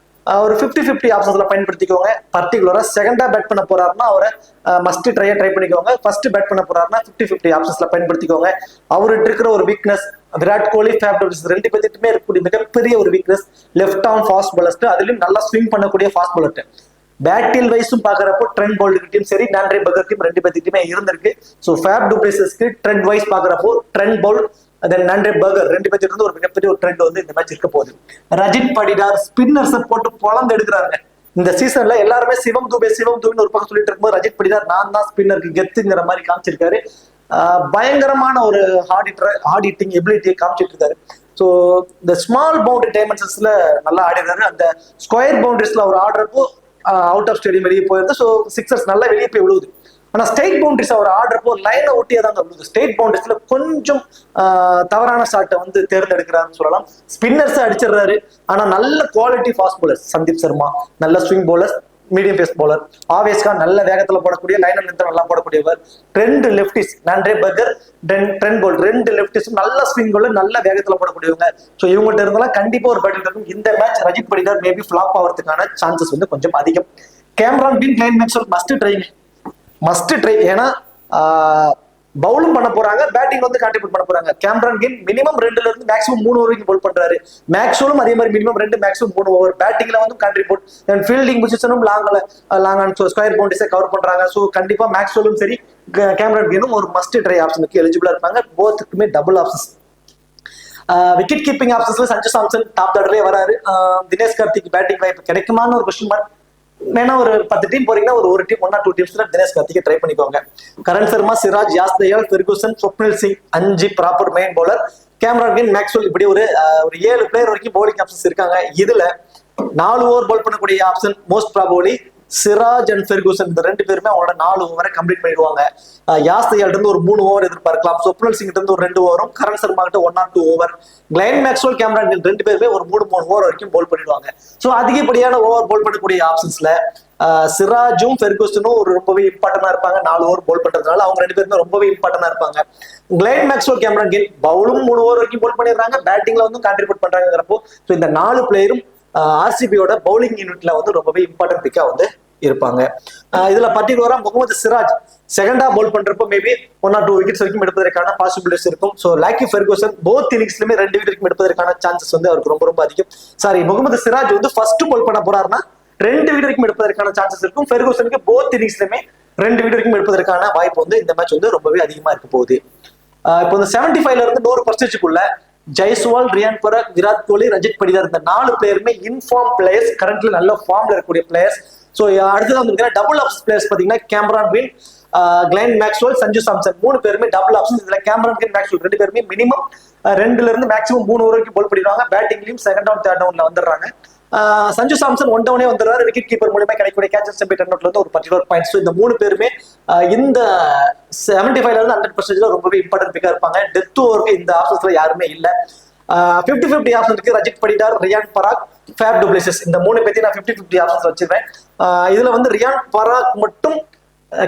ஒரு 50-50 ஆப்ஷன்ஸ்ல பயன்படுத்திக்கோங்க. பர்டிகுலரா செகண்டா பேட் பண்ண போறாருன்னா அவரை மஸ்ட் ட்ரை பண்ணிக்கோங்க. ஃபர்ஸ்ட் பேட் பண்ண போறாருன்னா 50-50 ஆப்ஷன்ஸ்ல பயன்படுத்திக்கோங்க. அவர்கிட்ட இருக்கிற ஒரு weakness, Virat Kohli ஃபேப் du places 2 பேர்த்துக்குமே இருக்கக்கூடிய மிகப்பெரிய ஒரு வீக்னஸ் லெஃப்ட் ஆர்ம் ஃபாஸ்ட் பாலர்ஸ்ட், அதுலயும் நல்லா ஸ்விங் பண்ணக்கூடிய ஃபாஸ்ட் பாலர். பேட்டில் வைஸும் பாக்குறப்போ ட்ரெண்ட் போல்டுகிட்டையும் சரி, நாண்ட்ரே பர்கர்கிட்டையும் 2 பேர்த்துக்கிட்டுமே இருந்திருக்கு. ஸோ ஃபேப் டு பிளேசஸ்க்கு ட்ரெண்ட் வைஸ் பாக்குறப்போ Trent Boult then Nandre Burger 2 பேர்த்துல இருந்து ஒரு மிகப்பெரிய ஒரு ட்ரெண்ட் வந்து இந்த மேட்ச் இருக்க போகுது. ரஜித் படிதார் ஸ்பின்னர்ஸ் போட்டு பொழந்து எடுக்கிறாங்க இந்த சீசன்ல. எல்லாருமே சிவம் தூபேன்னு ஒரு பக்கம் சொல்லிட்டு இருக்கும்போது ரஜித் படிதார் நான் தான் ஸ்பின்னருக்கு கெத்துங்கிற மாதிரி காமிச்சிருக்காரு. பயங்கரமான ஒரு ஹார்ட் ஹிட்டிங் எபிலிட்டியை காமிச்சிட்டு இருக்காரு. ஸோ இந்த ஸ்மால் பவுண்டரி டைமென்ஷன்ஸ்ல நல்லா ஆடிடுறாரு. அந்த ஸ்கொயர் பவுண்டரிஸ்ல அவர் ஆடுறப்போ அவுட் ஆஃப் ஸ்டேடியம் வெளியே போயிருந்தா, ஸோ சிக்ஸர்ஸ் நல்லா வெளியே போய் விழுவுது. ஆனா ஸ்டேட் பவுண்டரிஸ் அவர் ஆடுறப்போ லைனை ஒட்டியே தான் விழுது. ஸ்டேட் பவுண்டரிஸ்ல கொஞ்சம் தவறான ஷாட்டை வந்து தேர்ந்தெடுக்கிறாருன்னு சொல்லலாம். ஸ்பின்னர்ஸ் அடிச்சிடுறாரு. ஆனா நல்ல quality fast bowler Sandeep Sharma, நல்ல swing bowler, medium pace bowler. Avesh Khan நல்ல வேகத்துல போடக்கூடிய, லைன் லென்த் நல்லா போடக்கூடியவர். 2 lefties Nandre Burger, Trent Boult 2 லெப்டிஸும் நல்ல ஸ்விங் பவுலர், நல்ல வேகத்துல போடக்கூடியவங்க. ஸோ இவங்கள்ட்ட இருந்தாலும் கண்டிப்பா ஒரு பேட்டில் இருக்கும். இந்த match Rajat Patidar maybe flop ஆகிறதுக்கான சான்சஸ் வந்து கொஞ்சம் அதிகம். Cameron Green, Glenn Maxwell must try. ஏன்னா பவுலும் பண்ண போறாங்க, பேட்டிங் வந்து கான்ட்ரிபியூட் பண்ண போறாங்க. கேமரான் கிரீன் மினிமம் 2ல இருந்து மேக்ஸிமம் 3 ஓவர் பவுல் பண்றாரு. மேக்ஸ்வெலும் அதே மாதிரி மினிமம் 2 மேக்ஸிமம் 3 ஓவர். பேட்டிங்ல வந்து கான்ட்ரிபியூட், தென் ஃபீல்டிங் பொசிஷனும் லாங் அண்ட் ஸ்கொயர் பவுண்டரிஸை கவர் பண்றாங்க. ஸோ கண்டிப்பா மேக்ஸ்வெலும் சரி, கேமரான் கிரீனும் ஒரு மஸ்ட் ட்ரை ஆப்ஷனுக்கு எலிஜிபிளா இருப்பாங்க. போத்துக்குமே டபுள் ஆப்ஷன்ஸ். விக்கெட் கீப்பிங் ஆப்ஷன்ஸ்ல சஞ்சு சாம்சன் டாப் ஆர்டர்லயே வராரு. தினேஷ் கார்த்திக் பேட்டிங் வாய்ப்பு கிடைக்குமான்னு ஒரு கொஸ்டின் மார்க். வேணா ஒரு 10 டீம் போறீங்கன்னா ஒரு டீம் 1 or 2 டீம்ஸ்ல தினேஷ் கார்த்திகை ட்ரை பண்ணிக்கோங்க. Karan Sharma, Siraj, Yash Dayal, Ferguson, Swapnil Singh 5 proper main bowler. Cameron Green, Maxwell, இப்படி ஒரு 7 பிளேயர் வரைக்கும் பவுலிங் ஆப்ஷன்ஸ் இருக்காங்க. இதுல 4 ஓவர் பவுல் பண்ணக்கூடிய option most probably Siraj and Ferguson. இந்த 2 பேருமே அவங்களோட 4 ஓவரை கம்ப்ளீட் பண்ணிடுவாங்க. யாஸ் தயால் இருந்து ஒரு 3 ஓவர் எதிர்பார்க்கலாம். ஸ்வப்னில் சிங் இருந்து ஒரு 2 ஓவரும், கரண் சர்மா கிட்ட 1 or 2 over. Kline Maxwell, Cameron green 2 பேருமே ஒரு 3 ஓவர் வரைக்கும் பவுல் பண்ணிடுவாங்க. ஸோ அதிகப்படியான ஓவர் பவுல் பண்ணக்கூடிய ஆப்ஷன்ஸ்ல சிராஜும் ஃபெர்குசனும் ஒரு ரொம்பவே இம்பார்ட்டன்டா இருப்பாங்க. 4 ஓவர் பவுல் பண்றதுனால அவங்க 2 பேருமே ரொம்பவே இம்பார்ட்டன்டா இருப்பாங்க. கிளைன் மேக்ஸ்வெல், கேமரான் கிரீன் பவுலும் 3 ஓவர் வரைக்கும் பவுல் பண்ணிடுறாங்க, பேட்டிங்ல வந்து கான்ட்ரிபியூட் பண்றாங்கிறப்போ இந்த 4 பிளேயரும் ஆர்சிபியோட பவுலிங் யூனிட்ல வந்து ரொம்பவே இம்பார்ட்டன்ட் பிக்கா வந்து இருப்பாங்க. இதுல பர்டிகுலரா முகமது சிராஜ் செகண்டா பவுல் பண்றப்போ மேபி 1 or 2 விக்கெட்ஸ் வரைக்கும் எடுப்பதற்கான பாசிபிலிட்டிஸ் இருக்கும். ஸோ லாக்கி ஃபெர்குசன் போத் இன்னிங்ஸ்லயுமே 2 விக்கெட் வரைக்கும் எடுப்பதற்கான சான்சஸ் வந்து அவருக்கு ரொம்ப ரொம்ப அதிகம். சாரி, முகமது சிராஜ் வந்து ஃபர்ஸ்ட் பவுல் பண்ண போறாருன்னா 2 விக்கெட் வரைக்கும் எடுப்பதற்கான சான்சஸ் இருக்கும். ஃபெர்குசனுக்கு போத் இன்னிங்ஸ்லயுமே 2 விக்கெட் வரைக்கும் எடுப்பதற்கான வாய்ப்பு வந்து இந்த மேட்ச் வந்து ரொம்பவே அதிகமா இருக்க போகுது. இப்போ இந்த 75ல இருந்து 100%க்குள்ள ஜெய்ஸ்வால், ரியான் பராக், விராட் கோலி, ரஜித் படிதார் இந்த 4 பிளேயருமே இன்ஃபார்ம் பிளேயர்ஸ், கரண்ட்ல நல்ல ஃபார்ம்ல இருக்கக்கூடிய பிளேயர்ஸ். ஸோ அடுத்தது வந்து டபுள் ஆப்ஷன் பிளேயர்ஸ் பாத்தீங்கன்னா கேமரான் green, Kline Maxwell, Sanju Samson 3 பேருமே டபுள் ஆப்ஷன். இதுல கேமரான் கிரீன், மேக்ஸ்வெல் 2 பேருமே மினிமம் 2ல இருந்து மேக்ஸிமம் 3 ஓவர் வரைக்கும் பவுல் பண்ணிடுவாங்க. பேட்டிங்லயும் செகண்ட் டவுன் தேர்ட் டவுன்ல வந்துடுறாங்க. சஞ்சு சாம்சன் 1 டவுனே வந்துடுறாரு. விக்கெட் கீப்பர் மூலமா கிடைக்கக்கூடிய கேச்சஸ் டென் அவுட்ல இருந்து ஒரு பர்டிகுலர் பாயிண்ட்ஸ். இந்த 3 பேருமே இந்த 75ல இருந்து 100% ரொம்பவே இம்பார்ட்டன்ட் பிக்கா இருப்பாங்க. டெத் ஓவருக்கு இந்த ஆப்ஷன்ஸ்ல யாருமே இல்ல. 50-50 ஆப்ஷனுக்கு ரஜித் படிதார், ரியான் பராக், ஃபேப் டு பிளேசஸ் இந்த 3 பேர்த்தையும் நான் 50-50 ஆப்ஷன்ஸ் வச்சிருக்கேன். இதுல வந்து ரியான் பராக் மட்டும்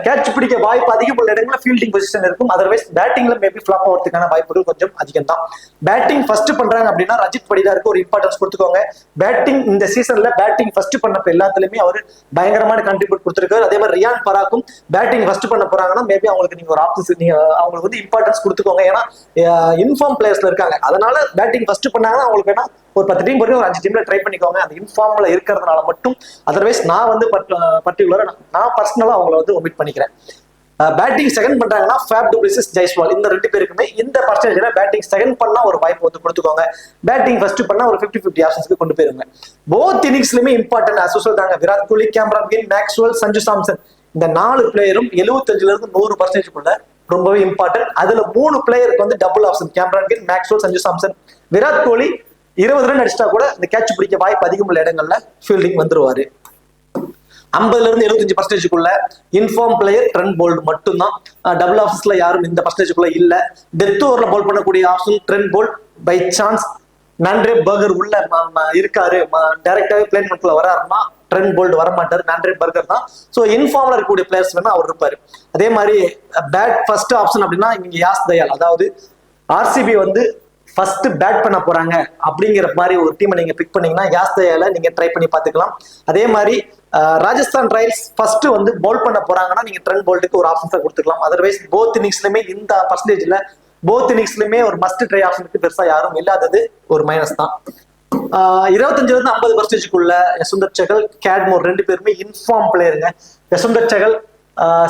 கேட்ச் பிடிக்க வாய்ப்பு அதிகம் உள்ள இடங்கள்ல ஃபீல்டிங் பொசிஷன் இருக்கும். அதர்வைஸ் பேட்டிங்ல மேபி ஃபிளாப் ஆகிறதுக்கான வாய்ப்புகள் கொஞ்சம் அதிகம் தான். பேட்டிங் ஃபர்ஸ்ட் பண்றாங்க அப்படின்னா ரஜித் படிதாருக்கு ஒரு இம்பார்ட்டன்ஸ் கொடுத்துக்கோங்க. பேட்டிங் இந்த சீசன்ல பேட்டிங் ஃபர்ஸ்ட் பண்ணப்ப எல்லாத்துலயுமே அவர் பயங்கரமான கான்ட்ரிபியூட் கொடுத்திருக்காரு. அதே மாதிரி ரியான் பராக்கும் பேட்டிங் ஃபர்ஸ்ட் பண்ண போறாங்கன்னா மேபி அவங்களுக்கு நீங்க ஒரு ஆப்ஷன்ஸ் நீங்க அவங்களுக்கு வந்து இம்பார்ட்டன்ஸ் கொடுத்துக்கோங்க. ஏன்னா இன்ஃபார்ம் பிளேயர்ஸ்ல இருக்காங்க. அதனால பேட்டிங் ஃபர்ஸ்ட் பண்ணாங்கன்னா அவங்களுக்கு வேணா ஒரு 10 டீம் வரைக்கும் ஒரு 5 டீம்ல ட்ரை பண்ணிக்கோங்க. அந்த இன்ஃபார்ம்ல இருக்கிறதுனால மட்டும். அதர்வைஸ் நான் வந்து பர்டிகுலரா நான் பர்சனலா அவங்களை வந்து ஒமிட் பண்ணிக்கிறேன். பேட்டிங் செகண்ட் பண்றாங்கன்னா ஃபேப் டு பிளேசஸ், ஜெய்ஸ்வால் இந்த 2 பேருக்குமே இந்த பர்சன்டேஜ்ல பேட்டிங் செகண்ட் பண்ணா ஒரு வாய்ப்பு வந்து கொடுத்துக்கோங்க. பேட்டிங் ஃபர்ஸ்ட் பண்ணா ஒரு 50-50 ஆப்ஷன்ஸ்க்கு கொண்டு போயிருங்க. போத் இன்னிங்ஸ்லயுமே இம்பார்ட்டன்ட் அசோசியல் தாங்க. Virat Kohli, Cameron Green, Maxwell, Sanju Samson இந்த 4 பிளேயரும் 75ல இருந்து 100%க்குள்ள ரொம்பவே இம்பார்ட்டன்ட். அதுல 3 பிளேயருக்கு வந்து double option Cameron Green, Maxwell, Sanju Samson. Virat Kohli 20 run அடிச்சிட்டா கூட இந்த கேட்ச் பிடிக்க வாய்ப்பு அதிகம் உள்ள இடங்கள்ல ஃபீல்டிங் வந்துருவாரு. 50ல இருந்து 75%க்குள்ள இன்ஃபார்ம் பிளேயர் ட்ரெண்ட் போல்ட் மட்டும்தான். டபுள் ஆப்ஷன்ஸ்ல யாரும் இந்த பர்சன்டேஜ்க்குள்ள இல்ல. டெத் ஓவர்ல பவுல் பண்ணக்கூடிய option Trent Boult. By chance Nandre Burger உள்ள இருக்காரு, டைரக்டாவே பிளேன்மெண்ட்ல வராருன்னா ட்ரெண்ட் போல்ட் வரமாட்டாரு, நான்ட்ரே பர்கர் தான். ஸோ இன்ஃபார்ம்ல இருக்கக்கூடிய பிளேயர்ஸ் வேணா அவர் இருப்பாரு. அதே மாதிரி பேட் ஃபர்ஸ்ட் ஆப்ஷன் அப்படின்னா இங்க யாஸ் தயால், அதாவது ஆர்சிபி வந்து ஃபர்ஸ்ட் பேட் பண்ண போறாங்க அப்படிங்கிற மாதிரி ஒரு டீமை நீங்க பிக் பண்ணீங்கன்னா யாஸ் தயால நீங்க ட்ரை பண்ணி பார்த்துக்கலாம். அதே மாதிரி ராஜஸ்தான் ராயல்ஸ் ஃபர்ஸ்ட் வந்து பவுல் பண்ண போறாங்கன்னா நீங்க ட்ரெண்ட் போல்ட்டுக்கு ஒரு ஆப்ஷன்ஸை கொடுத்துக்கலாம். அதர்வைஸ் போத் இன்னிங்ஸ்லயுமே இந்த பர்சன்டேஜ்ல போத் இன்னிங்ஸ்லயுமே ஒரு மஸ்ட் ட்ரை ஆப்ஷனுக்கு பெருசா யாரும் இல்லாதது ஒரு மைனஸ் தான். 25ல இருந்து 50%க்குள்ள யசுந்தர் சகல், கேட்மோர் 2 பேருமே இன்ஃபார்ம் பிளேயருங்க. யசுந்தர் சகல்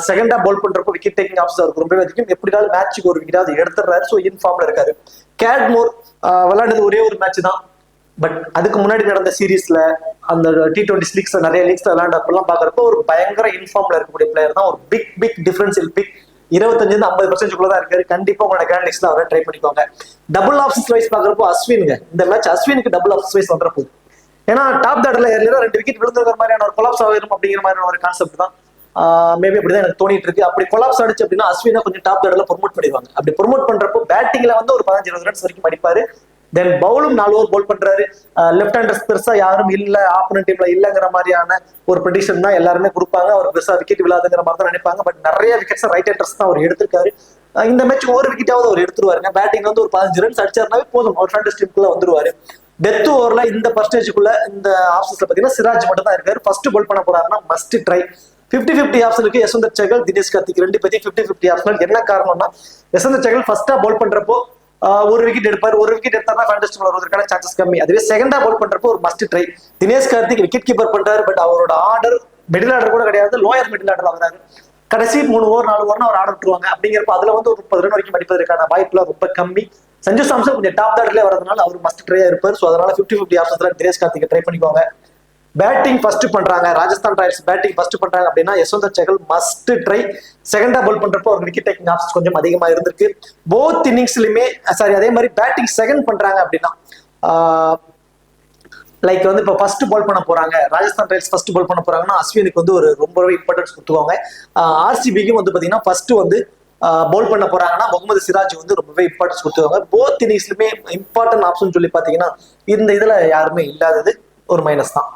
செகண்டா பவுல் பண்றப்போ விக்கெட் டேக்கிங் ஆப்ஷன் அவருக்கு ரொம்பவே அதிகம். எப்படினாலும் மேட்சுக்கு ஒரு விக்கெட்டாவது எடுத்துறாரு. ஸோ இன்ஃபார்ம்ல இருக்காரு. கேட்மோர் விளையாண்டது ஒரே ஒரு மேட்ச் தான். பட் அதுக்கு முன்னாடி நடந்த சீரீஸ்ல அந்த T20 லீக்ஸ்ல நிறைய லீக்ஸ்ல விளையாண்டப்பெல்லாம் பாக்குறப்போ ஒரு பயங்கர இன்ஃபார்ம்ல இருக்கக்கூடிய பிளேயர் தான். ஒரு பிக் டிஃபரன்சியல் பிக். 25 50% தான் இருக்காரு. கண்டிப்பா உங்களோட கிராண்ட் லீக்ஸ்ல அவரை ட்ரை பண்ணிக்கோங்க. டபுள் ஆப்ஷன்ஸ் வைஸ் பாக்குறப்போ அஸ்வினுங்க இந்த மேட்ச் அஸ்வினுக்கு டபுள் ஆப்ஷன்ஸ் வைஸ் வந்துற போகுது. ஏன்னா டாப் தாட்ல ஏர்லியரா 2 விக்கெட் விழுந்துற மாதிரியான ஒரு கொலாப்ஸ் ஆகிரும் அப்படிங்கிற மாதிரியான ஒரு கான்செப்ட் தான். மேபி அப்படிதான் எனக்கு தோணிட்டு இருக்கு. அப்படி கொலாப்ஸ் ஆடிச்சு அப்படின்னா அஸ்வினா கொஞ்சம் டாப் தாட்ல ப்ரொமோட் பண்ணிடுவாங்க. அப்படி ப்ரொமோட் பண்றப்போ பேட்டிங்ல வந்து ஒரு 15-20 ரன்ஸ் வரைக்கும் அடிப்பாரு. தென் பவுலும் 4 ஓவர் பவுல் பண்றாரு. லெஃப்ட் ஹேண்டர்ஸ் பெருசா யாரும் இல்ல, ஆப்போனன்ட் டீம்ல இல்லங்கிற மாதிரியான ஒரு ப்ரெடிக்ஷன் தான் எல்லாருமே கொடுப்பாங்க. அவர் பெருசா விக்கெட் விழாதுங்கிற மாதிரி தான் நினைப்பாங்க. பட் நிறைய விக்கெட்ஸ் ரைட் ஹேண்டர்ஸ் தான் அவர் எடுத்திருக்காரு. இந்த மேட்ச் ஒரு விக்கெட்டாவது அவர் எடுத்துருவாருங்க. பேட்டிங்ல வந்து ஒரு 15 ரன்ஸ் அடிச்சாருனாவே போதும், அவர் ஃபேண்டஸ் டீமுக்குள்ள வந்துருவாரு. டெத் ஓவர்ல இந்த பர்சன்டேஜுக்குள்ள இந்த ஆப்ஷன்ஸ்ல பாத்தீங்கன்னா சிராஜ் மட்டும் தான் இருக்காரு. ஃபர்ஸ்ட் பவுல் பண்ண போறாருன்னா மஸ்ட் ட்ரை. 50-50 ஆப்ஷனுக்கு யசுந்தர் சகல், தினேஷ் கார்த்திக் 2 பேத்தையும் 50-50 ஆப்ஷன். என்ன காரணம்னா யசுந்தர் சகல் ஃபர்ஸ்டா பவுல் பண்றப்போ ஒரு விக்கெட் எடுப்பார். ஒரு விக்கெட் எடுத்தாருன்னா ஃபேண்டஸ் டீம்ல வருவதற்கான சான்சஸ் கம்மி. அதுவே செகண்டா பவுல் பண்றப்போ ஒரு must try. Dinesh Karthik wicket keeper பண்றாரு. பட் அவரோட ஆர்டர் மிடில் ஆர்டர் கூட கிடையாது, லோயர் மிடில் ஆர்டர் வராரு. கடைசி 3 ஓவர் 4 ஓவர் அவர் ஆர்டர் விட்டுருவாங்க. அப்படிங்கிறப்ப அதுல வந்து ஒரு 30 ரன் வரைக்கும் அடிப்பதற்கான வாய்ப்புல ரொம்ப கம்மி. சஞ்சு சாம்சன் கொஞ்சம் டாப் ஆர்டர்ல வரதுனால அவர் மஸ்ட் ட்ரையா இருப்பார். ஸோ அதனால 50-50 ஆப்ஷன்ஸ்ல தினேஷ் கார்த்திகை ட்ரை பண்ணிக்கோங்க. பேட்டிங் ஃபர்ஸ்ட் பண்றாங்க ராஜஸ்தான் ராயல்ஸ், பேட்டிங் ஃபர்ஸ்ட் பண்றாங்க அப்படின்னா யஸ்வந்தர் சஹல் மஸ்ட் ட்ரை. செகண்டா பால் பண்றப்போ ஒரு விக்கெட் டேக்கிங் ஆப்ஷன்ஸ் கொஞ்சம் அதிகமா இருந்திருக்கு போத் இன்னிங்ஸ்லயுமே. சாரி, அதே மாதிரி பேட்டிங் செகண்ட் பண்றாங்க அப்படின்னா லைக் வந்து இப்போ ஃபர்ஸ்ட் பால் பண்ண போறாங்க ராஜஸ்தான் ராயல்ஸ், ஃபர்ஸ்ட் பால் பண்ண போறாங்கன்னா அஸ்வினுக்கு வந்து ஒரு ரொம்பவே இம்பார்ட்டன்ஸ் கொடுத்துவாங்க. ஆர்சிபிக்கும் வந்து பாத்தீங்கன்னா ஃபர்ஸ்ட் வந்து பவுல் பண்ண போறாங்கன்னா முகமது சிராஜ் வந்து ரொம்பவே இம்பார்ட்டன்ஸ் கொடுத்துவாங்க. போத் இன்னிங்ஸ்லுமே இம்பார்ட்டன்ட் ஆப்ஷன் சொல்லி பாத்தீங்கன்னா இந்த இதுல யாருமே இல்லாதது ஒரு மைனஸ் தான்.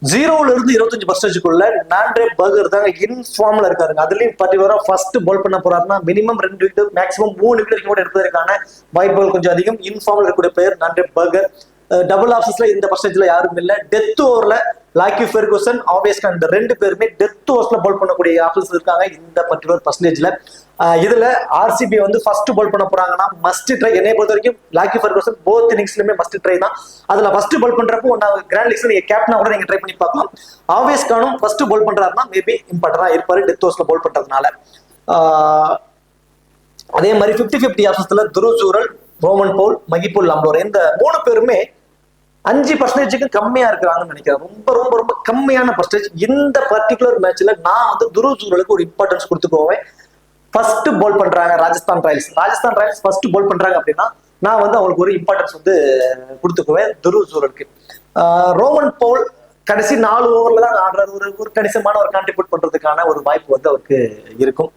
0ல இருந்து 25%க்குள்ள நான்ட்ரே பர்கர் தாங்க இன்ஃபார்ம்ல இருக்காருங்க. அதுலயும் பர்டிகுலரா ஃபர்ஸ்ட் பால் பண்ண போறாருன்னா மினிமம் 2 விக்கெட் மேக்ஸிமம் 3 விக்கெட் கூட எடுப்பதற்கான வாய்ப்புகள் கொஞ்சம் அதிகம். இன்ஃபார்ம்ல இருக்கக்கூடிய பிளேயர் நான்ட்ரே பர்கர். டபுள் ஆப்ஷன்ஸ்ல இந்த பர்சன்டேஜ்ல யாரும் இல்ல. டெத் ஓவர்ல லாக்கி ஃபெர்குசன், ஆப்வியஸ் கான், இந்த 2 பேருமே டெத் ஓவர்ஸ்ல பால் பண்ணக்கூடிய ஆப்ஷன்ஸ் இருக்காங்க இந்த பர்டிகுலர் பர்சன்டேஜ்ல. இதுல ஆர்சிபி வந்து ஃபர்ஸ்ட் பால் பண்ண போறாங்கன்னா மஸ்ட் ட்ரை. என்னை பொறுத்த வரைக்கும் லாக்கி ஃபெர்குசன் போத் இன்னிங்ஸ்லயுமே மஸ்ட் ட்ரை தான். அதுல ஃபர்ஸ்ட் பால் பண்றப்போ கிராண்ட் லீக்ஸ்ல நீங்க கேப்டனா கூட நீங்க ட்ரை பண்ணி பார்க்கலாம். ஆப்வியஸ் கானும் ஃபர்ஸ்ட் பால் பண்றாருன்னா மேபி இம்பார்ட்டன்டா இருப்பாரு டெத் ஓவர்ஸ்ல பால் பண்றதுனால. அதே மாதிரி 50-50 ஆப்ஷன்ஸ்ல துருவ் ஜூரல், ரோமன் பவுல், மகிபுல் லம்லோர் இந்த 3 பேருமே 5% கம்மியா இருக்கிறாங்கன்னு நினைக்கிறேன். ரொம்ப ரொம்ப ரொம்ப கம்மியான பர்சன்டேஜ். இந்த பர்டிகுலர் மேட்ச்ல நான் வந்து துருவ் ஜூரலுக்கு ஒரு இம்பார்ட்டன்ஸ் கொடுத்துக்கோவேன். ஃபர்ஸ்ட் பால் பண்றாங்க ராஜஸ்தான் ராயல்ஸ் ஃபர்ஸ்ட் பால் பண்றாங்க அப்படின்னா நான் வந்து அவங்களுக்கு ஒரு இம்பார்ட்டன்ஸ் வந்து கொடுத்துக்குவேன் துருவ் ஜூரலுக்கு. ரோமன் பவுல் கடைசி 4 ஓவர்ல தான் ஆடுறாரு. ஒரு கணிசமான ஒரு கான்ட்ரிபியூட் பண்றதுக்கான ஒரு வாய்ப்பு வந்து அவருக்கு இருக்கும்.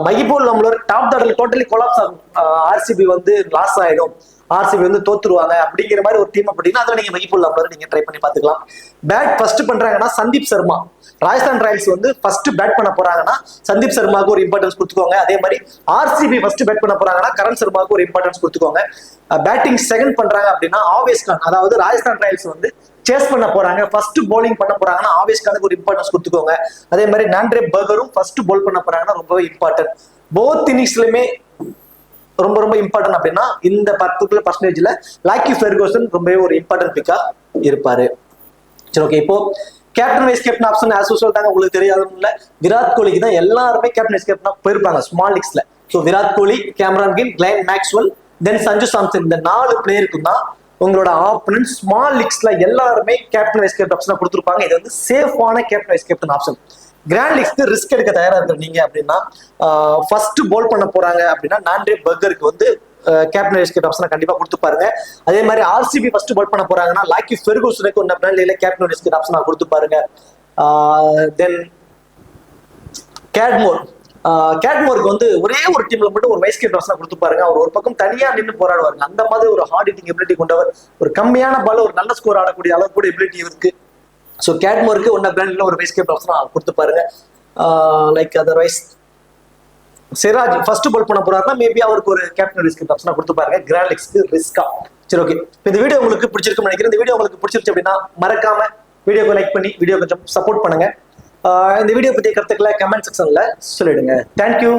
மகிபுல் லம்லோர் டாப் ஆர்டர்ல டோட்டலி கொலாப்ஸ் ஆகும். ஆர்சிபி வந்து லாஸ் ஆயிடும், ஆர்சிபி வந்து தோத்துருவாங்க அப்படிங்கிற மாதிரி ஒரு டீம் அப்படின்னா அதை நீங்க மகிபுல் லம்லோர் நீங்க ட்ரை பண்ணி பாத்துக்கலாம். பேட் ஃபர்ஸ்ட் பண்றாங்கன்னா சந்தீப் சர்மா, ராஜஸ்தான் ராயல்ஸ் வந்து ஃபர்ஸ்ட் பேட் பண்ண போறாங்கன்னா சந்தீப் சர்மாவுக்கு ஒரு இம்பார்ட்டன்ஸ் கொடுத்துக்கோங்க. அதே மாதிரி ஆர்சிபி ஃபர்ஸ்ட் பேட் பண்ண போறாங்கன்னா கரண் சர்மாவுக்கு ஒரு இம்பார்ட்டன்ஸ் கொடுத்துக்கோங்க. பேட்டிங் செகண்ட் பண்றாங்க அப்படின்னா ஆவேஸ் கான், அதாவது ராஜஸ்தான் ராயல்ஸ் வந்து சேஸ் பண்ண போறாங்க, ஃபர்ஸ்ட் பவுலிங் பண்ண போறாங்கன்னா ஆவேஸ் கானுக்கு ஒரு இம்பார்ட்டன்ஸ் கொடுத்துக்கோங்க. அதே மாதிரி நான்ட்ரே பர்கரும் ஃபர்ஸ்ட் பவுல் பண்ண போறாங்கன்னா ரொம்பவே இம்பார்ட்டன்ட். போத் இன்னிங்ஸ்லயுமே ரொம்ப ரொம்ப இம்பார்ட்டன்ட் அப்படின்னா இந்த பர்டிகுலர் பர்சன்டேஜ்ல லாக்கி ஃபெர்குசன் ரொம்பவே ஒரு இம்பார்ட்டன்ட் பிக்கா இருப்பாரு. சரி, ஓகே. இப்போ captain vice captain option as usual தாங்க. உங்களுக்கு தெரியாதுன்னு இல்ல, விராட் கோலிக்கு தான் எல்லாருமே கேப்டன் வைஸ் கேப்டனா போயிருப்பாங்க ஸ்மால் லீக்ஸ்ல. ஸோ விராட் கோலி, கேமரான் கில், கிளைன் மேக்ஸ்வெல், தென் சஞ்சு சாம்சன், இந்த 4 பிளேயருக்கும் தான் உங்களோட ஆப்பனன்ட் ஸ்மால் லீக்ஸ்ல எல்லாருமே கேப்டன் வைஸ் கேப்டன் ஆப்ஷனா கொடுத்துருப்பாங்க. இது வந்து சேஃபான captain vice captain option. Grand லீக்ஸ்க்கு ரிஸ்க் எடுக்க தயாரா இருக்கீங்க அப்படின்னா ஃபர்ஸ்ட் பால் பண்ண போறாங்க அப்படின்னா நான்ட்ரே பர்கருக்கு வந்து கேப்டன் வைஸ் கேப்டன் ஆப்ஷனை கண்டிப்பா கொடுத்து பாருங்க. அதே மாதிரி ஆர்சிபி ஃபர்ஸ்ட் பால் பண்ண போறாங்கன்னா லாக்கி ஃபெர்குசனுக்கு ஒன்னு பிராண்ட்ல கேப்டன் வைஸ் கேப்டன் ஆப்ஷனா கொடுத்து பாருங்க. தென் கேட்மோருக்கு வந்து ஒரே ஒரு டீம்ல மட்டும் ஒரு வைஸ் கேப்டன் ஆப்ஷனா கொடுத்து பாருங்க. அவர் ஒரு பக்கம் தனியா நின்று போராடுவாருங்க. அந்த மாதிரி ஒரு ஹார்ட் ஹிட்டிங் எபிலிட்டி கொண்டவர், ஒரு கம்மியான பால் ஒரு நல்ல ஸ்கோர் ஆடக்கூடிய அளவு கூட எபிலிட்டி இருக்கு. ஸோ கேட்மோருக்கு ஒன்ன பிராண்ட்ல ஒரு வைஸ் கேப்டன் ஆப்ஷனா கொடுத்து பாருங்க. Like otherwise Siraj first ball பண்ண போறாருன்னா மேபி அவருக்கு ஒரு கேப்டன் வைஸ் கேப்டன் ஆப்ஷனா கொடுத்து பாருங்க. கிராண்ட் லீக்ஸ்க்கு ரிஸ்கா. சரி, ஓகே. இந்த வீடியோ உங்களுக்கு பிடிச்சிருக்குன்னு நினைக்கிறேன். இந்த வீடியோ உங்களுக்கு பிடிச்சிருச்சு அப்படின்னா மறக்காம வீடியோக்கு லைக் பண்ணி வீடியோ கொஞ்சம் சப்போர்ட் பண்ணுங்க. இந்த வீடியோ பற்றிய கருத்துக்களை கமெண்ட் செக்ஷன்ல சொல்லிடுங்க. தேங்க்யூ.